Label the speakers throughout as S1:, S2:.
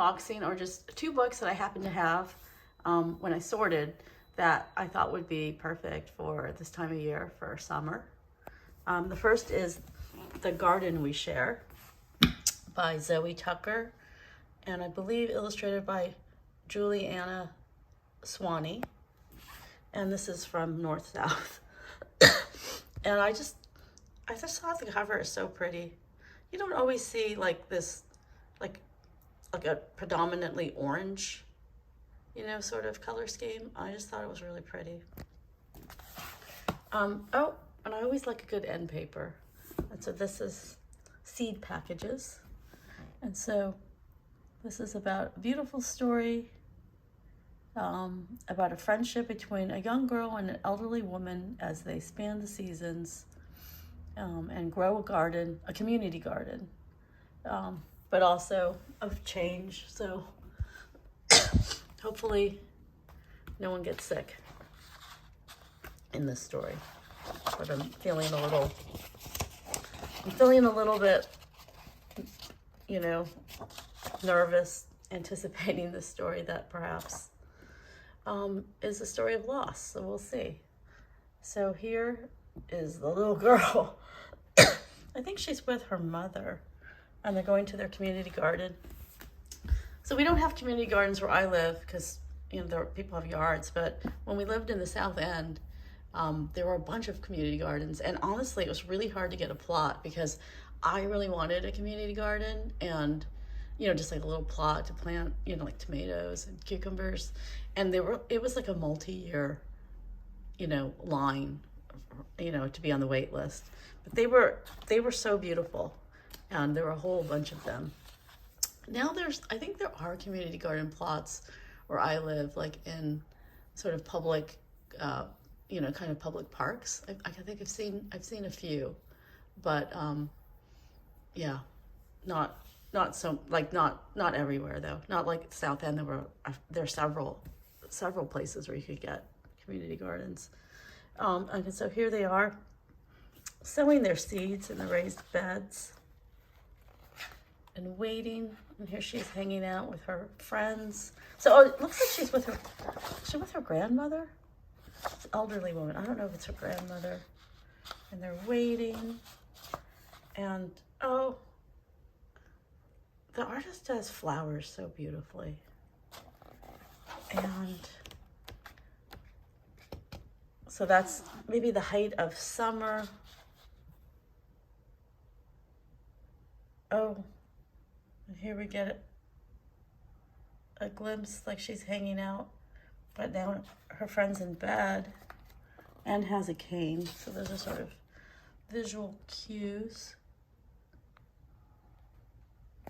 S1: unboxing, or just two books that I happen to have when I sorted that I thought would be perfect for this time of year for summer. The first is The Garden We Share by Zoe Tucker, and I believe illustrated by Julianna Swaney. And this is from NorthSouth. And I just thought the cover is so pretty. You don't always see like this, like a predominantly orange, you know, sort of color scheme. I just thought it was really pretty. Oh, and I always like a good end paper. And so this is Seed Packages. And so this is about a beautiful story about a friendship between a young girl and an elderly woman as they span the seasons and grow a garden, a community garden, but also of change. So hopefully no one gets sick in this story. But I'm feeling a little bit, you know, nervous anticipating this story that perhaps is a story of loss. So we'll see. So here is the little girl. I think she's with her mother, and they're going to their community garden. So we don't have community gardens where I live because, you know, people have yards, but when we lived in the South End, there were a bunch of community gardens, and honestly, it was really hard to get a plot because I really wanted a community garden and, you know, just like a little plot to plant, you know, like tomatoes and cucumbers, and it was like a multi-year, you know, line, you know, to be on the wait list. But they were so beautiful, and there were a whole bunch of them. Now I think there are community garden plots where I live, like in sort of public, you know, kind of public parks. I think I've seen a few, but yeah, not so, like not everywhere though. Not like South End. There are several places where you could get community gardens. And so here they are, sowing their seeds in the raised beds and waiting. And here she's hanging out with her friends. So it looks like she's with her grandmother. It's an elderly woman. I don't know if it's her grandmother. And they're waiting. And oh, the artist does flowers so beautifully. And so that's maybe the height of summer. Oh, and here we get a glimpse, like she's hanging out, but now her friend's in bed and has a cane. So those are sort of visual cues.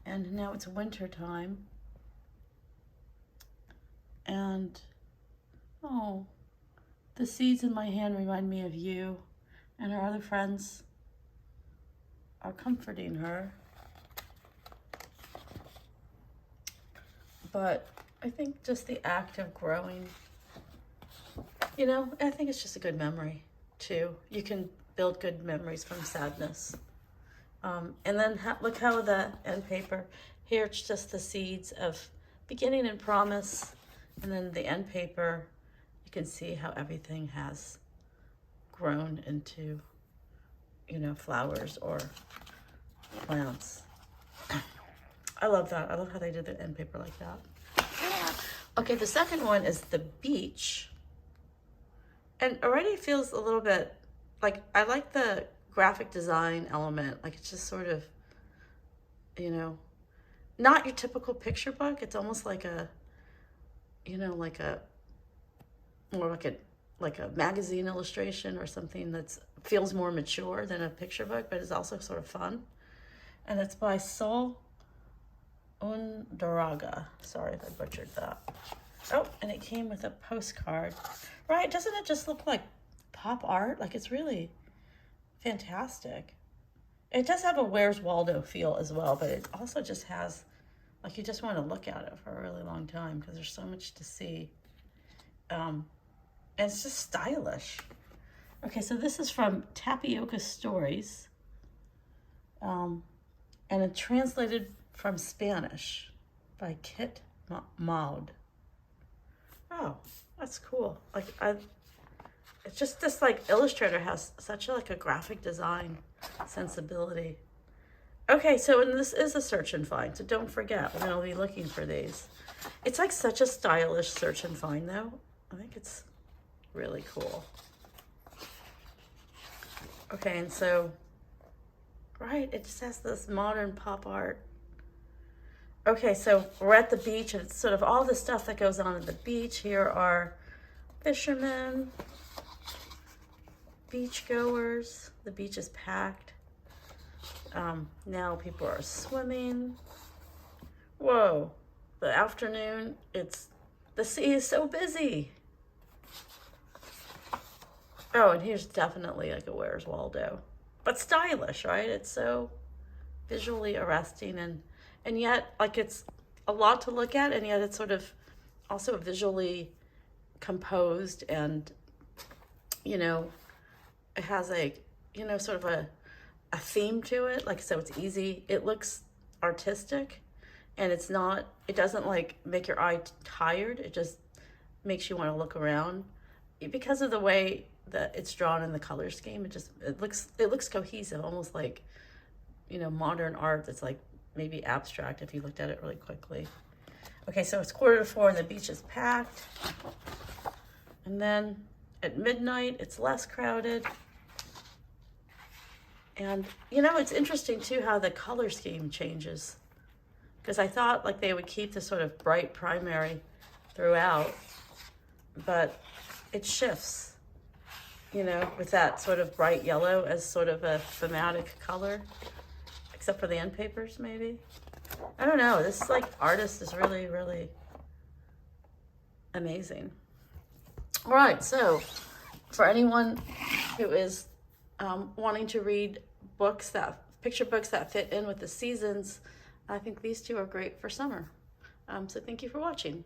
S1: And now it's winter time. And, oh, the seeds in my hand remind me of you. And her other friends are comforting her. But I think just the act of growing, you know, I think it's just a good memory too. You can build good memories from sadness. And then look how the end paper, here it's just the seeds of beginning and promise. And then the end paper, you can see how everything has grown into, you know, flowers or plants. I love that. I love how they did the end paper like that. Okay, the second one is The Beach. And already feels a little bit like, I like the graphic design element. Like it's just sort of, you know, not your typical picture book. It's almost like a, you know, more like a magazine illustration or something that's feels more mature than a picture book, but is also sort of fun. And it's by Undurraga. Sorry if I butchered that. Oh, and it came with a postcard. Right, doesn't it just look like pop art? Like it's really fantastic. It does have a Where's Waldo feel as well, but it also just has, like, you just want to look at it for a really long time because there's so much to see. And it's just stylish. Okay, so this is from Tapioca Stories. And it's translated from Spanish by Kit Maud. Oh, that's cool. It's just this like illustrator has such a graphic design sensibility. Okay, so and this is a search and find, so don't forget, we're gonna be looking for these. It's like such a stylish search and find though. I think it's really cool. Okay, and so, right, it just has this modern pop art. Okay, so we're at the beach and it's sort of all the stuff that goes on at the beach. Here are fishermen, beach goers. The beach is packed. Now people are swimming. Whoa, the afternoon, the sea is so busy. Oh, and here's definitely like a Where's Waldo, but stylish, right? It's so visually arresting and yet like it's a lot to look at, and yet it's sort of also visually composed, and it has sort of a theme to it, like, so it's easy, it looks artistic, and it doesn't like make your eye tired, it just makes you want to look around because of the way that it's drawn in the color scheme. It looks cohesive, almost like modern art that's like maybe abstract if you looked at it really quickly. Okay, so it's 3:45 and the beach is packed, and then at midnight it's less crowded. And it's interesting too how the color scheme changes, because I thought like they would keep the sort of bright primary throughout, but it shifts, with that sort of bright yellow as sort of a thematic color, except for the end papers maybe. I don't know, this like artist is really, really amazing. All right, so for anyone who is wanting to read picture books that fit in with the seasons, I think these two are great for summer. So thank you for watching.